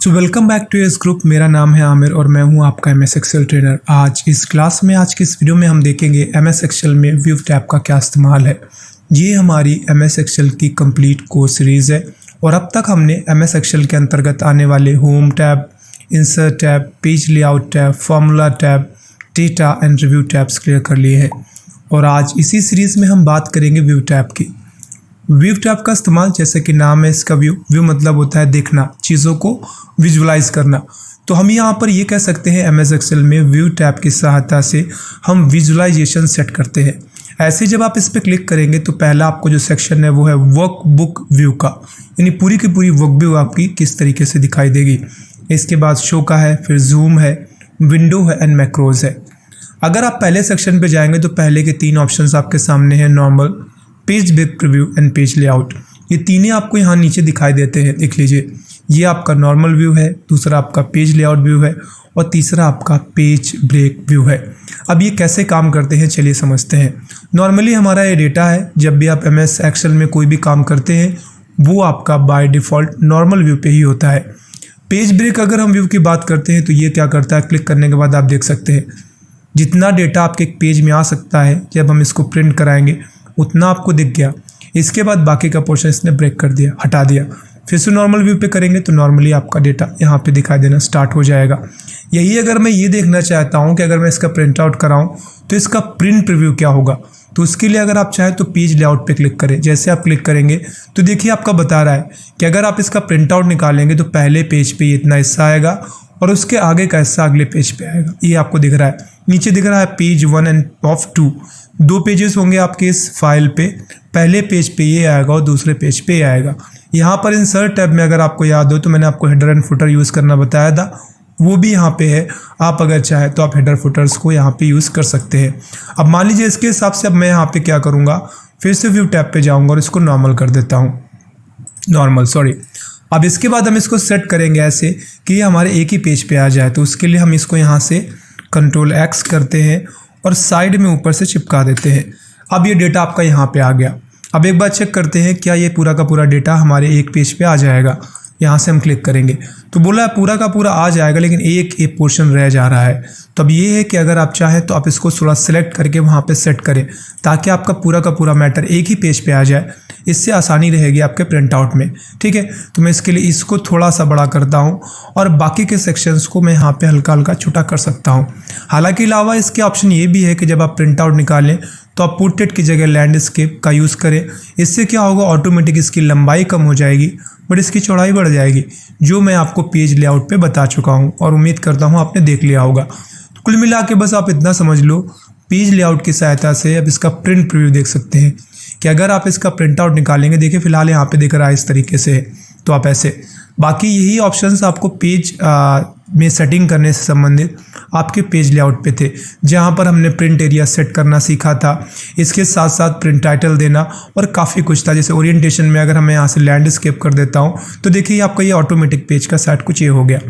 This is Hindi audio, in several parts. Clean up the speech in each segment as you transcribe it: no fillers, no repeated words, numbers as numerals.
So welcome back to S group. मेरा नाम है आमिर और मैं हूं आपका एमएस एक्सेल ट्रेनर। आज की इस वीडियो में हम देखेंगे एमएस एक्सेल में व्यू टैब का क्या इस्तेमाल है। ये हमारी एमएस एक्सेल की कंप्लीट कोर्स सीरीज़ है और अब तक हमने एमएस एक्सेल के अंतर्गत आने वाले home tab, insert tab, page layout tab, formula tab, data and review tabs clear कर लिए हैं और आज इसी सीरीज़ में हम बात करेंगे व्यू टैब की। व्यू टैब का इस्तेमाल, जैसे कि नाम है इसका, व्यू मतलब होता है देखना, चीज़ों को विजुलाइज करना। तो हम यहाँ पर ये कह सकते हैं एमएस एक्सेल में व्यू टैब की सहायता से हम विजुलाइजेशन सेट करते हैं। ऐसे जब आप इस पर क्लिक करेंगे तो पहला आपको जो सेक्शन है वो है वर्कबुक व्यू का, यानी पूरी की पूरी वर्क व्यू आपकी किस तरीके से दिखाई देगी। इसके बाद शो का है, फिर जूम है, विंडो है एंड मैक्रोज है। अगर आप पहले सेक्शन पे जाएंगे तो पहले के 3 ऑप्शंस आपके सामने हैं, normal, page break preview and page layout. ये तीनों आपको यहाँ नीचे दिखाई देते हैं, देख लीजिए। ये आपका नॉर्मल व्यू है, दूसरा आपका पेज लेआउट व्यू है और तीसरा आपका पेज ब्रेक व्यू है। अब ये कैसे काम करते हैं चलिए समझते हैं। नॉर्मली हमारा ये डेटा है, जब भी आप एमएस एक्सेल में कोई भी काम करते हैं वो आपका बाय डिफ़ॉल्ट नॉर्मल व्यू पे ही होता है। पेज ब्रेक अगर हम व्यू की बात करते हैं तो ये क्या करता है, क्लिक करने के बाद आप देख सकते हैं जितना डेटा आपके एक पेज में आ सकता है, जब हम इसको प्रिंट कराएंगे उतना आपको दिख गया। इसके बाद बाकी का पोर्शन इसने ब्रेक कर दिया, हटा दिया। फिर से नॉर्मल व्यू पे करेंगे तो नॉर्मली आपका डेटा यहाँ पे दिखाई देना स्टार्ट हो जाएगा। यही अगर मैं ये देखना चाहता हूँ कि अगर मैं इसका प्रिंट आउट कराऊँ तो इसका प्रिंट प्रीव्यू क्या होगा, तो उसके लिए अगर आप चाहें तो पेज लेआउट पे क्लिक करें। जैसे आप क्लिक करेंगे तो देखिए आपका बता रहा है कि अगर आप इसका प्रिंट आउट निकालेंगे तो पहले पेज पे इतना हिस्सा आएगा और उसके आगे का हिस्सा अगले पेज पे आएगा। ये आपको दिख रहा है, नीचे दिख रहा है पेज 1 एंड ऑफ 2। 2 पेजेस होंगे आपके इस फाइल पे, पहले पेज पे ये आएगा और दूसरे पेज पे ये आएगा। यहाँ पर इंसर्ट टैब में अगर आपको याद हो तो मैंने आपको हेडर एंड फुटर यूज़ करना बताया था, वो भी यहाँ पे है। आप अगर चाहे तो आप हेडर फुटर्स को यहाँ पे यूज़ कर सकते हैं। अब मान लीजिए इसके हिसाब से अब मैं यहाँ पे क्या करूँगा, फिर से व्यू टैब पे जाऊँगा और इसको नॉर्मल कर देता हूँ, अब इसके बाद हम इसको सेट करेंगे ऐसे कि ये हमारे एक ही पेज पे आ जाए। तो उसके लिए हम इसको यहाँ से Ctrl+X करते हैं और साइड में ऊपर से चिपका देते हैं। अब ये डेटा आपका यहाँ पे आ गया। अब एक बार चेक करते हैं क्या ये पूरा का पूरा डेटा हमारे एक पेज पे आ जाएगा। यहाँ से हम क्लिक करेंगे तो बोला है पूरा का पूरा आ जाएगा, लेकिन एक पोर्शन रह जा रहा है। तो अब ये है कि अगर आप चाहें तो आप इसको थोड़ा सेलेक्ट करके वहाँ पे सेट करें ताकि आपका पूरा का पूरा मैटर एक ही पेज पे आ जाए। इससे आसानी रहेगी आपके प्रिंट आउट में, ठीक है। तो मैं इसके लिए इसको थोड़ा सा बड़ा करता हूँ और बाकी के सेक्शंस को मैं यहाँ पे हल्का हल्का छोटा कर सकता हूँ। हालांकि अलावा इसके ऑप्शन ये भी है कि जब आप प्रिंट आउट निकालें तो आप पोर्ट्रेट की जगह लैंडस्केप का यूज़ करें। इससे क्या होगा, ऑटोमेटिक इसकी लंबाई कम हो जाएगी बट इसकी चौड़ाई बढ़ जाएगी, जो मैं आपको पेज लेआउट पे बता चुका हूँ और उम्मीद करता हूँ आपने देख लिया होगा। तो कुल मिला के बस आप इतना समझ लो, पेज लेआउट की सहायता से अब इसका प्रिंट प्रीव्यू देख सकते हैं कि अगर आप इसका प्रिंट आउट निकालेंगे, देखिए फिलहाल यहाँ पे दिख रहा है इस तरीके से, तो आप ऐसे। बाकी यही ऑप्शंस आपको पेज में सेटिंग करने से संबंधित आपके पेज लेआउट पे थे, जहाँ पर हमने प्रिंट एरिया सेट करना सीखा था। इसके साथ साथ प्रिंट टाइटल देना और काफ़ी कुछ था। जैसे ओरिएंटेशन में अगर मैं यहाँ से लैंडस्केप कर देता हूँ तो देखिए आपका ये ऑटोमेटिक पेज का सेट कुछ ये हो गया।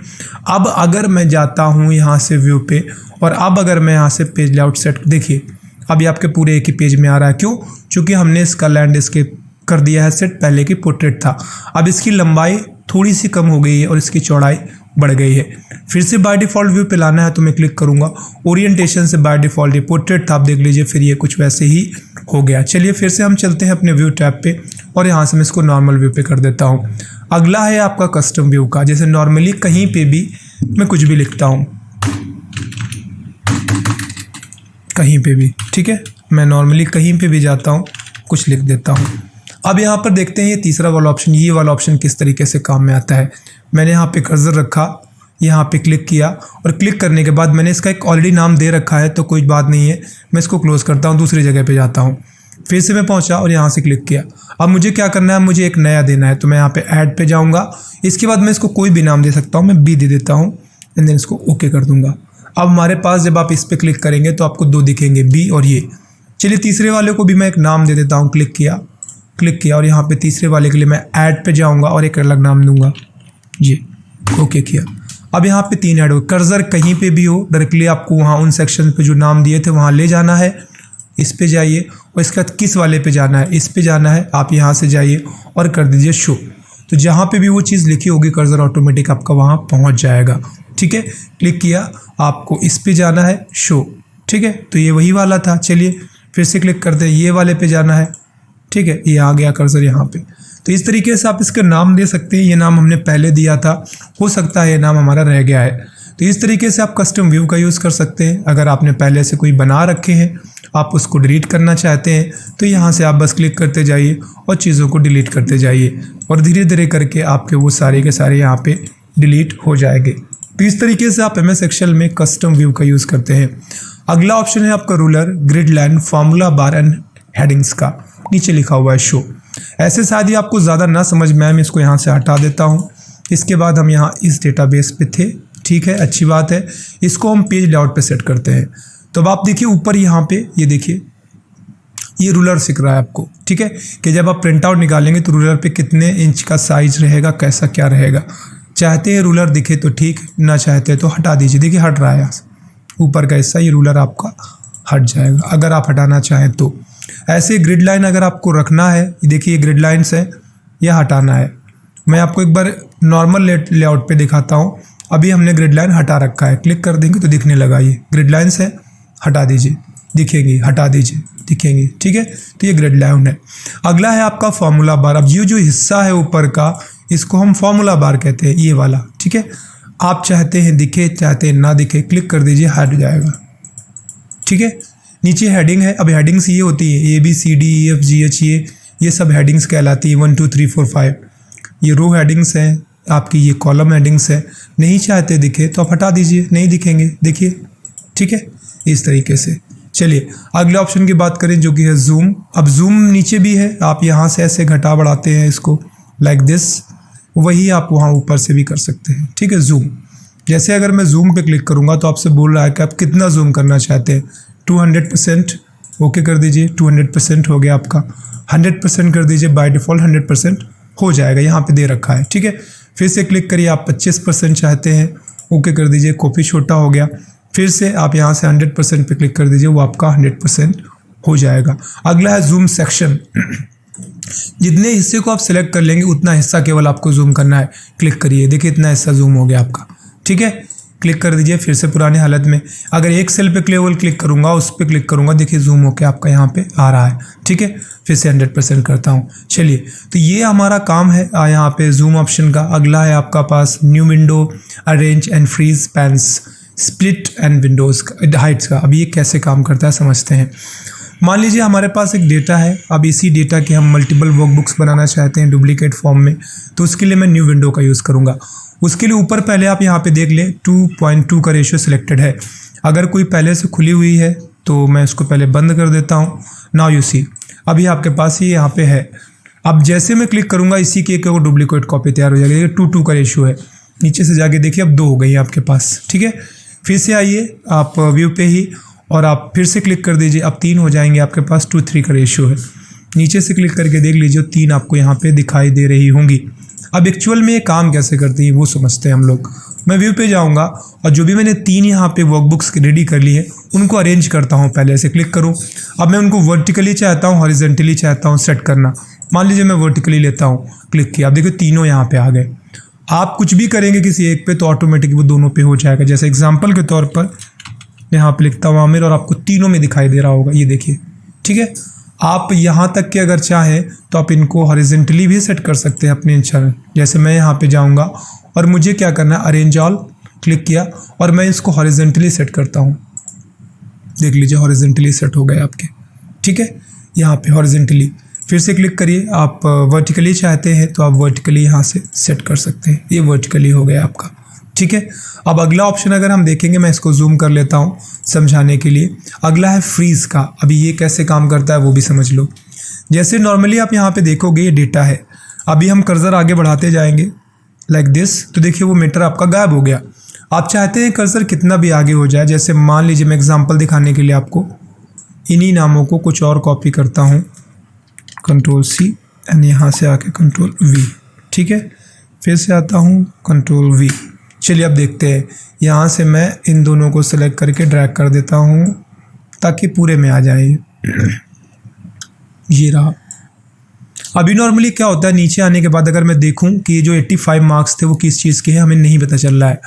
अब अगर मैं जाता हूँ यहाँ से व्यू पे और अब अगर मैं यहाँ से पेज लेआउट सेट, देखिए अब ये आपके पूरे एक ही पेज में आ रहा है। क्यों? क्योंकि हमने इसका लैंडस्केप कर दिया है सेट, पहले की पोर्ट्रेट था। अब इसकी लंबाई थोड़ी सी कम हो गई है और इसकी चौड़ाई बढ़ गई है। फिर से बाय डिफ़ॉल्ट व्यू पे लाना है तो मैं क्लिक करूंगा। ओरिएंटेशन से बाय डिफ़ॉल्ट ये पोर्ट्रेट था, आप देख लीजिए, फिर ये कुछ वैसे ही हो गया। चलिए फिर से हम चलते हैं अपने व्यू टैब पे और यहाँ से मैं इसको नॉर्मल व्यू पे कर देता हूँ। अगला है आपका कस्टम व्यू का। जैसे नॉर्मली कहीं पे भी मैं कुछ भी लिखता हूँ, कहीं पे भी, ठीक है, मैं नॉर्मली कहीं पे भी जाता हूँ, कुछ लिख देता हूँ। अब यहाँ पर देखते हैं ये तीसरा वाला ऑप्शन, ये वाला ऑप्शन किस तरीके से काम में आता है। मैंने यहाँ पे कर्सर रखा, यहाँ पे क्लिक किया और क्लिक करने के बाद मैंने इसका एक ऑलरेडी नाम दे रखा है तो कोई बात नहीं है, मैं इसको क्लोज करता हूँ, दूसरी जगह पे जाता हूँ। फिर से मैं पहुँचा और यहाँ से क्लिक किया। अब मुझे क्या करना है, मुझे एक नया देना है, तो मैं यहाँ पे ऐड पे जाऊँगा। इसके बाद मैं इसको कोई भी नाम दे सकता हूँ, मैं बी दे देता हूँ एंड देन इसको ओके कर दूँगा। अब हमारे पास जब आप इस पर क्लिक करेंगे तो आपको 2 दिखेंगे, बी और ये। चलिए तीसरे वाले को भी मैं एक नाम दे देता हूँ, क्लिक किया और यहाँ पे तीसरे वाले के लिए मैं ऐड पे जाऊँगा और एक अलग नाम दूंगा, जी, ओके किया। अब यहाँ पे 3 ऐड हो, कर्सर कहीं पे भी हो, डायरेक्टली आपको वहाँ उन सेक्शन पे जो नाम दिए थे वहाँ ले जाना है। इस पे जाइए और इसके बाद किस वाले पे जाना है, इस पे जाना है, आप यहाँ से जाइए और कर दीजिए शो। तो जहाँ पे भी वो चीज़ लिखी होगी कर्सर ऑटोमेटिक आपका वहाँ पहुँच जाएगा। ठीक है, क्लिक किया, आपको इस पे जाना है शो। ठीक है, तो ये वही वाला था। चलिए फिर से क्लिक करते हैं, ये वाले पे जाना है। ठीक है, ये आ गया कर्सर यहाँ पे। तो इस तरीके से आप इसका नाम दे सकते हैं। ये नाम हमने पहले दिया था, हो सकता है ये नाम हमारा रह गया है। तो इस तरीके से आप कस्टम व्यू का यूज़ कर सकते हैं। अगर आपने पहले से कोई बना रखे हैं, आप उसको डिलीट करना चाहते हैं, तो यहाँ से आप बस क्लिक करते जाइए और चीज़ों को डिलीट करते जाइए और धीरे धीरे करके आपके वो सारे के सारे यहाँ पे डिलीट हो जाएंगे। तो इस तरीके से आप MS एक्सेल में कस्टम व्यू का यूज़ करते हैं। अगला ऑप्शन है आपका ruler, grid line, formula bar and headings का। नीचे लिखा हुआ है शो। ऐसे शायद ही आपको ज़्यादा ना समझ में आए, मैं इसको यहाँ से हटा देता हूँ। इसके बाद हम यहाँ इस डेटाबेस पे थे। ठीक है, अच्छी बात है। इसको हम पेज लेआउट पे सेट करते हैं। तो अब आप देखिए ऊपर यहाँ पे ये देखिए ये रूलर सिख रहा है आपको। ठीक है, कि जब आप प्रिंट आउट निकालेंगे तो रूलर पे कितने इंच का साइज रहेगा, कैसा क्या रहेगा। चाहते हैं रूलर दिखे तो ठीक, ना चाहते तो हटा दीजिए। देखिए हट रहा है यहाँ से, ऊपर का हिस्सा ये रूलर आपका हट जाएगा अगर आप हटाना चाहें तो। ऐसे ग्रिड लाइन अगर आपको रखना है, देखिए ये ग्रिड लाइन्स है, यह हटाना है। मैं आपको एक बार नॉर्मल लेआउट पे दिखाता हूँ। अभी हमने ग्रिड लाइन हटा रखा है, क्लिक कर देंगे तो दिखने लगा। ये ग्रिड लाइन्स है, हटा दीजिए, दिखेंगी, हटा दीजिए, दिखेंगी। ठीक है, तो ये ग्रिड लाइन है। अगला है आपका फार्मूला बार। अब ये जो हिस्सा है ऊपर का, इसको हम फार्मूला बार कहते हैं, ये वाला। ठीक है, आप चाहते हैं दिखे, चाहते हैं ना दिखे, क्लिक कर दीजिए, हट जाएगा। ठीक है, नीचे हेडिंग है। अब हेडिंग्स ये होती है ABCDEFGH, ये सब हेडिंग्स कहलाती है। 1 2 3 4 5 ये रो हेडिंग्स हैं आपकी, ये कॉलम हेडिंग्स है। नहीं चाहते दिखे तो आप हटा दीजिए, नहीं दिखेंगे, देखिए। ठीक है, इस तरीके से। चलिए अगले ऑप्शन की बात करें जो कि है जूम। अब जूम नीचे भी है, आप यहाँ से ऐसे घटा बढ़ाते हैं इसको लाइक दिस, वही आप वहाँ ऊपर से भी कर सकते हैं। ठीक है, जूम। जैसे अगर मैं जूम पे क्लिक करूँगा तो आपसे बोल रहा है कि आप कितना जूम करना चाहते हैं। 200%, ओके कर दीजिए। 200% हो गया आपका। 100% कर दीजिए, बाय डिफ़ॉल्ट 100% हो जाएगा, यहाँ पे दे रखा है। ठीक है, फिर से क्लिक करिए, आप 25% चाहते हैं, ओके कर दीजिए, कॉपी छोटा हो गया। फिर से आप यहाँ से 100% पे क्लिक कर दीजिए, वो आपका 100% हो जाएगा। अगला है जूम सेक्शन। जितने हिस्से को आप सिलेक्ट कर लेंगे उतना हिस्सा केवल आपको जूम करना है। क्लिक करिए, देखिए इतना हिस्सा जूम हो गया आपका। ठीक है, क्लिक कर दीजिए फिर से पुरानी हालत में। अगर एक सेल पे केवल क्लिक करूंगा, उस पर क्लिक करूंगा, देखिए जूम होकर आपका यहाँ पे आ रहा है। ठीक है, फिर से 100% करता हूँ। चलिए, तो ये हमारा काम है यहाँ पे जूम ऑप्शन का। अगला है आपका पास new window, arrange and freeze panes, split and windows heights का। अब ये कैसे काम करता है समझते हैं। मान लीजिए हमारे पास एक डेटा है, अब इसी डेटा के हम मल्टीपल वर्कबुक्स बनाना चाहते हैं डुप्लीकेट फॉर्म में, तो उसके लिए मैं न्यू विंडो का यूज़ करूँगा। उसके लिए ऊपर पहले आप यहाँ पे देख लें 2.2 का रेशियो सिलेक्टेड है। अगर कोई पहले से खुली हुई है तो मैं इसको पहले बंद कर देता हूँ। नाउ यू सी, अभी आपके पास ही यहाँ पे है। अब जैसे मैं क्लिक करूँगा इसी की एक डुप्लीकेट कॉपी तैयार हो जाएगी। 2:2 का रेशियो है। नीचे से जाके देखिए अब 2 हो गई आपके पास। ठीक है, फिर से आइए आप व्यू पे ही और आप फिर से क्लिक कर दीजिए, अब 3 हो जाएंगे आपके पास। 2:3 का रेशियो है। नीचे से क्लिक करके देख लीजिए 3 आपको यहाँ पे दिखाई दे रही होंगी। अब एक्चुअल में ये काम कैसे करती है वो समझते हैं हम लोग। मैं व्यू पे जाऊंगा और जो भी मैंने 3 यहाँ पे वर्कबुक्स रेडी कर ली है उनको अरेंज करता हूँ। पहले से क्लिक करूँ, अब मैं उनको वर्टिकली चाहता हूँ, हॉरिजेंटली चाहता हूँ सेट करना। मान लीजिए मैं वर्टिकली लेता हूँ, क्लिक किया, अब देखिए तीनों यहाँ पे आ गए। आप कुछ भी करेंगे किसी एक पे तो ऑटोमेटिक वो दोनों पे हो जाएगा। जैसे एग्जाम्पल के तौर पर यहाँ पे लिखता हूँ आमिर और आपको तीनों में दिखाई दे रहा होगा, ये देखिए। ठीक है, आप यहाँ तक कि अगर चाहें तो आप इनको हॉरिजेंटली भी सेट कर सकते हैं अपने इच्छा। जैसे मैं यहाँ पे जाऊँगा और मुझे क्या करना है, अरेंज ऑल, क्लिक किया और मैं इसको हॉरिजेंटली सेट करता हूँ। देख लीजिए हॉरिजेंटली सेट हो गए आपके। ठीक है, यहाँ पे हॉरिजेंटली। फिर से क्लिक करिए, आप वर्टिकली चाहते हैं तो आप वर्टिकली यहाँ से सेट कर सकते हैं। ये वर्टिकली हो गया आपका। ठीक है, अब अगला ऑप्शन अगर हम देखेंगे, मैं इसको जूम कर लेता हूँ समझाने के लिए। अगला है फ्रीज का। अभी ये कैसे काम करता है वो भी समझ लो। जैसे नॉर्मली आप यहाँ पे देखोगे ये डेटा है, अभी हम कर्सर आगे बढ़ाते जाएंगे लाइक दिस, तो देखिए वो मीटर आपका गायब हो गया। आप चाहते हैं कर्सर कितना भी आगे हो जाए, जैसे मान लीजिए मैं एग्जाम्पल दिखाने के लिए आपको इन्हीं नामों को कुछ और कॉपी करता हूँ, Ctrl+C एंड यहाँ से आके Ctrl+V। ठीक है, फिर से आता हूँ Ctrl+V। चलिए अब देखते हैं, यहाँ से मैं इन दोनों को सेलेक्ट करके ड्रैग कर देता हूँ ताकि पूरे में आ जाए। ये रहा। अभी नॉर्मली क्या होता है, नीचे आने के बाद अगर मैं देखूं कि ये जो 85 मार्क्स थे वो किस चीज़ के हैं हमें नहीं पता चल रहा है।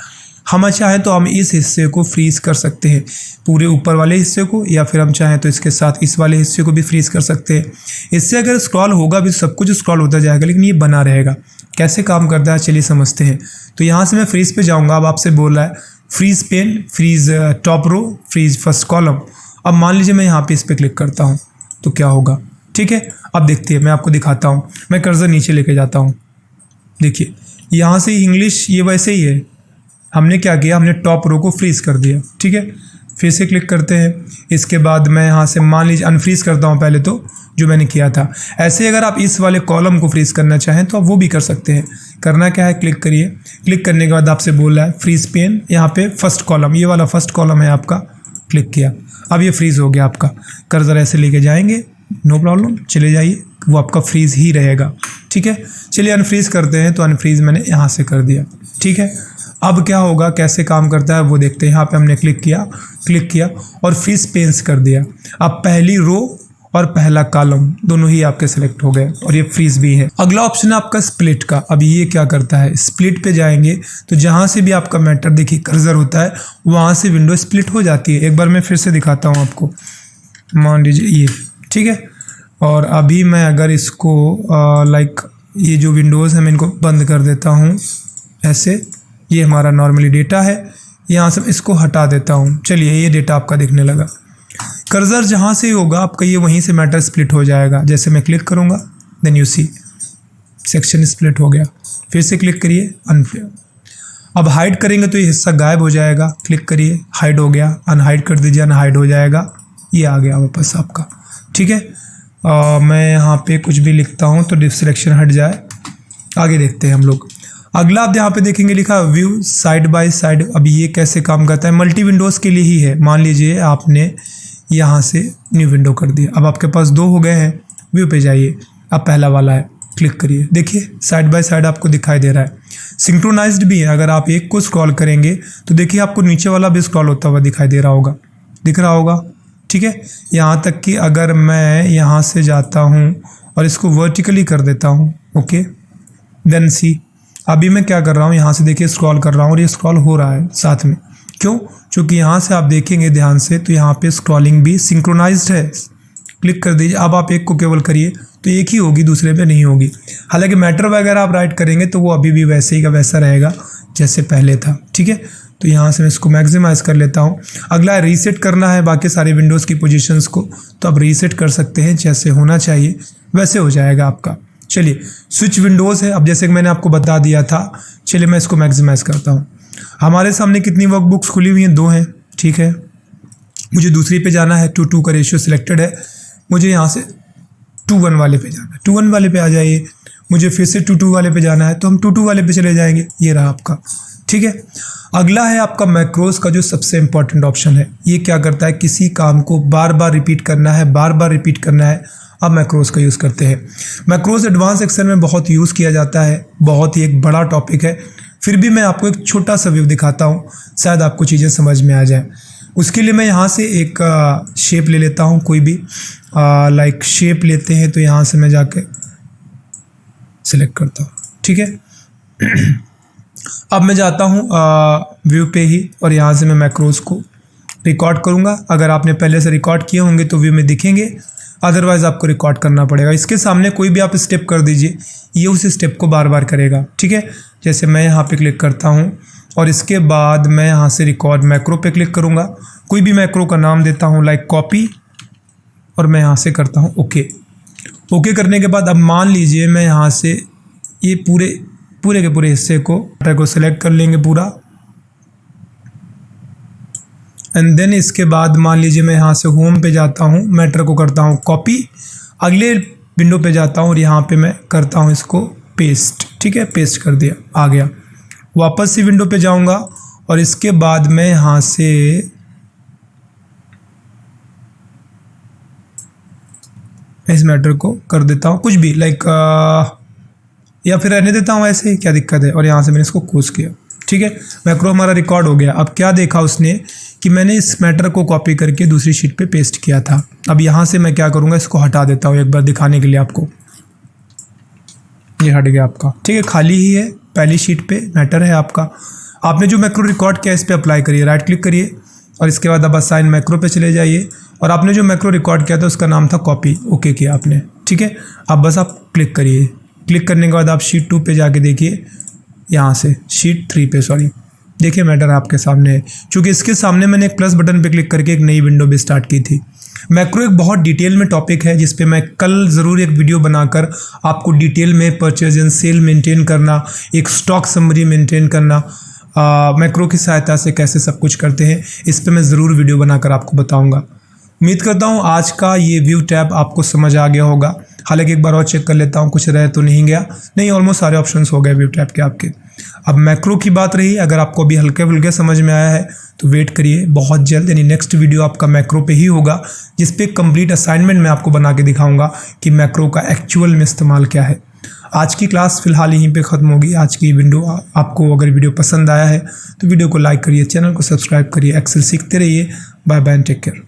हम चाहें तो हम इस हिस्से को फ्रीज़ कर सकते हैं, पूरे ऊपर वाले हिस्से को, या फिर हम चाहें तो इसके साथ इस वाले हिस्से को भी फ्रीज़ कर सकते हैं। इससे अगर स्क्रॉल होगा भी सब कुछ स्क्रॉल होता जाएगा, लेकिन ये बना रहेगा। कैसे काम करता है चलिए समझते हैं। तो यहाँ से मैं फ्रीज़ पे जाऊँगा। अब आपसे बोल रहा है freeze pane, freeze top row, freeze first column. अब मान लीजिए मैं यहाँ पे इस पर क्लिक करता हूँ तो क्या होगा, ठीक है। अब देखते हैं, मैं आपको दिखाता हूँ। मैं कर्सर नीचे लेके जाता हूँ, देखिए यहाँ से इंग्लिश ये वैसे ही है। हमने क्या किया, हमने टॉप रो को फ्रीज कर दिया, ठीक है। फिर से क्लिक करते हैं। इसके बाद मैं यहाँ से मान लीजिए अनफ्रीज करता हूँ पहले तो, जो मैंने किया था। ऐसे अगर आप इस वाले कॉलम को फ्रीज करना चाहें तो आप वो भी कर सकते हैं। करना क्या है, क्लिक करिए। क्लिक करने के बाद आपसे बोल रहा है फ्रीज पेन, यहाँ पे फर्स्ट कॉलम, ये वाला फर्स्ट कॉलम है आपका। क्लिक किया, अब ये फ्रीज हो गया आपका। कर्सर ऐसे लेके जाएंगे, नो प्रॉब्लम, चले जाइए, वो आपका फ्रीज ही रहेगा, ठीक है। चलिए अनफ्रीज करते हैं। तो अनफ्रीज मैंने यहाँ से कर दिया, ठीक है। अब क्या होगा, कैसे काम करता है वो देखते हैं। यहाँ पे हमने क्लिक किया और फ्रीज पेन्स कर दिया। अब पहली रो और पहला कॉलम दोनों ही आपके सेलेक्ट हो गए और ये फ्रीज भी है। अगला ऑप्शन है आपका स्प्लिट का। अब ये क्या करता है, स्प्लिट पे जाएंगे तो जहाँ से भी आपका मैटर देखिए कर्सर होता है वहाँ से विंडो स्प्लिट हो जाती है। एक बार मैं फिर से दिखाता हूँ आपको, मान लीजिए ये, ठीक है। और अभी मैं अगर इसको लाइक ये जो विंडोज़ है मैं इनको बंद कर देता हूँ ऐसे। ये हमारा नॉर्मली डेटा है, यहाँ से इसको हटा देता हूँ। चलिए ये डेटा आपका दिखने लगा। कर्सर जहाँ से होगा आपका ये वहीं से मैटर स्प्लिट हो जाएगा। जैसे मैं क्लिक करूँगा then you see section split हो गया। फिर से क्लिक करिए, अनफ्लिप। अब हाइड करेंगे तो ये हिस्सा गायब हो जाएगा। क्लिक करिए, हाइड हो गया, अनहाइड कर दीजिए, अनहाइड हो जाएगा, ये आ गया वापस आपका, ठीक है। मैं यहाँ पे कुछ भी लिखता हूँ तो डिफ सिलेक्शन हट जाए। आगे देखते हैं हम लोग। अगला आप यहाँ पे देखेंगे लिखा व्यू साइड बाय साइड। अब ये कैसे काम करता है, मल्टी विंडोज़ के लिए ही है। मान लीजिए आपने यहाँ से न्यू विंडो कर दिया, अब आपके पास 2 हो गए हैं। व्यू पे जाइए, अब पहला वाला है, क्लिक करिए, देखिए साइड बाय साइड आपको दिखाई दे रहा है। सिंक्रोनाइज्ड भी है। अगर आप एक को स्क्रॉल करेंगे तो देखिए आपको नीचे वाला भी स्क्रॉल होता हुआ दिखाई दे रहा होगा, दिख रहा होगा, ठीक है। यहाँ तक कि अगर मैं यहाँ से जाता हूँ और इसको वर्टिकली कर देता हूँ, ओके, देन सी अभी मैं क्या कर रहा हूँ, यहाँ से देखिए स्क्रॉल कर रहा हूँ और ये स्क्रॉल हो रहा है साथ में। क्यों? क्योंकि यहाँ से आप देखेंगे ध्यान से तो यहाँ पे स्क्रॉलिंग भी सिंक्रोनाइज्ड है। क्लिक कर दीजिए। अब आप एक को केवल करिए तो एक ही होगी, दूसरे पे नहीं होगी। हालांकि मैटर वगैरह आप राइट करेंगे तो वो अभी भी वैसे ही का वैसा रहेगा जैसे पहले था, ठीक है। तो यहाँ से मैं इसको मैक्सिमाइज कर लेता हूँ। अगला रीसेट करना है बाकी सारे विंडोज़ की पोजीशंस को, तो आप रीसेट कर सकते हैं, जैसे होना चाहिए वैसे हो जाएगा आपका। चलिए स्विच विंडोज़ है। अब जैसे कि मैंने आपको बता दिया था, चलिए मैं इसको मैक्सिमाइज करता हूँ। हमारे सामने कितनी वर्कबुक्स खुली हुई हैं, 2 हैं, ठीक है। मुझे दूसरी पे जाना है, 2:2 का रेशियो सिलेक्टेड है। मुझे यहाँ से 2:1 वाले पे जाना है, 2:1 वाले पे आ जाइए। मुझे फिर से 2:2 वाले पे जाना है तो हम 2:2 वाले पे चले जाएंगे। ये रहा आपका, ठीक है। अगला है आपका मैक्रोज का, जो सबसे इंपॉर्टेंट ऑप्शन है। ये क्या करता है, किसी काम को बार बार रिपीट करना है, बार बार रिपीट करना है, अब मैक्रोज का यूज़ करते हैं। मैक्रोज एडवांस एक्सेल में बहुत यूज़ किया जाता है, बहुत ही एक बड़ा टॉपिक है। फिर भी मैं आपको एक छोटा सा व्यू दिखाता हूँ, शायद आपको चीज़ें समझ में आ जाए। उसके लिए मैं यहाँ से एक शेप ले लेता हूँ, कोई भी लाइक शेप लेते हैं। तो यहाँ से मैं जाके सिलेक्ट करता हूँ, ठीक है। अब मैं जाता हूँ व्यू पे ही और यहाँ से मैं मैक्रोज को रिकॉर्ड करूँगा। अगर आपने पहले से रिकॉर्ड किए होंगे तो व्यू में दिखेंगे, अदरवाइज़ आपको रिकॉर्ड करना पड़ेगा। इसके सामने कोई भी आप स्टेप कर दीजिए, ये उस स्टेप को बार बार करेगा, ठीक है। जैसे मैं यहाँ पे क्लिक करता हूँ और इसके बाद मैं यहाँ से रिकॉर्ड मैक्रो पे क्लिक करूँगा। कोई भी मैक्रो का नाम देता हूँ लाइक कॉपी, और मैं यहाँ से करता हूँ ओके। ओके करने के बाद अब मान लीजिए मैं यहाँ से ये पूरे के पूरे हिस्से को सेलेक्ट कर लेंगे पूरा। एंड देन इसके बाद मान लीजिए मैं यहाँ से होम पे जाता हूँ, मैटर को करता हूँ कॉपी, अगले विंडो पे जाता हूँ और यहाँ पे मैं करता हूँ इसको पेस्ट, ठीक है। पेस्ट कर दिया, आ गया। वापस से विंडो पे जाऊँगा और इसके बाद मैं यहाँ से इस मैटर को कर देता हूँ कुछ भी लाइक या फिर रहने देता हूँ ऐसे ही, क्या दिक्कत है। और यहाँ से मैंने इसको क्लोज किया, ठीक है। मैक्रो हमारा रिकॉर्ड हो गया। अब क्या देखा उसने कि मैंने इस मैटर को कॉपी करके दूसरी शीट पे पेस्ट किया था। अब यहाँ से मैं क्या करूँगा, इसको हटा देता हूँ एक बार दिखाने के लिए आपको। ये हट गया आपका, ठीक है, खाली ही है, पहली शीट पे मैटर है आपका। आपने जो मैक्रो रिकॉर्ड किया इस पर अप्लाई करिए, राइट क्लिक करिए और इसके बाद अब असाइन मैक्रो पे चले जाइए और आपने जो मैक्रो रिकॉर्ड किया था उसका नाम था कॉपी, ओके किया आपने, ठीक है। अब बस आप क्लिक करिए, क्लिक करने के बाद आप शीट 2 पे जाके देखिए, यहाँ से शीट 3 पे, सॉरी, देखिए मैटर आपके सामने है। चूँकि इसके सामने मैंने एक प्लस बटन पे क्लिक करके एक नई विंडो भी स्टार्ट की थी। मैक्रो एक बहुत डिटेल में टॉपिक है जिस पे मैं कल ज़रूर एक वीडियो बनाकर आपको डिटेल में परचेज एंड सेल मेंटेन करना, एक स्टॉक समरी मेंटेन करना, मैक्रो की सहायता से कैसे सब कुछ करते हैं, इस पे मैं ज़रूर वीडियो बनाकर आपको बताऊंगा। उम्मीद करता हूँ आज का ये व्यू टैब आपको समझ आ गया होगा। हालांकि एक बार और चेक कर लेता हूँ, कुछ रह तो नहीं गया, नहीं, ऑलमोस्ट सारे ऑप्शंस हो गए व्यू टैब के आपके। अब मैक्रो की बात रही, अगर आपको अभी हल्के फुल्के समझ में आया है तो वेट करिए, बहुत जल्द यानी नेक्स्ट वीडियो आपका मैक्रो पे ही होगा, जिस पे कंप्लीट असाइनमेंट मैं आपको बना के दिखाऊंगा कि मैक्रो का एक्चुअल में इस्तेमाल क्या है। आज की क्लास फिलहाल यहीं पे ख़त्म होगी। आज की विंडो आपको अगर वीडियो पसंद आया है तो वीडियो को लाइक करिए, चैनल को सब्सक्राइब करिए, एक्सेल सीखते रहिए। Bye bye, take care.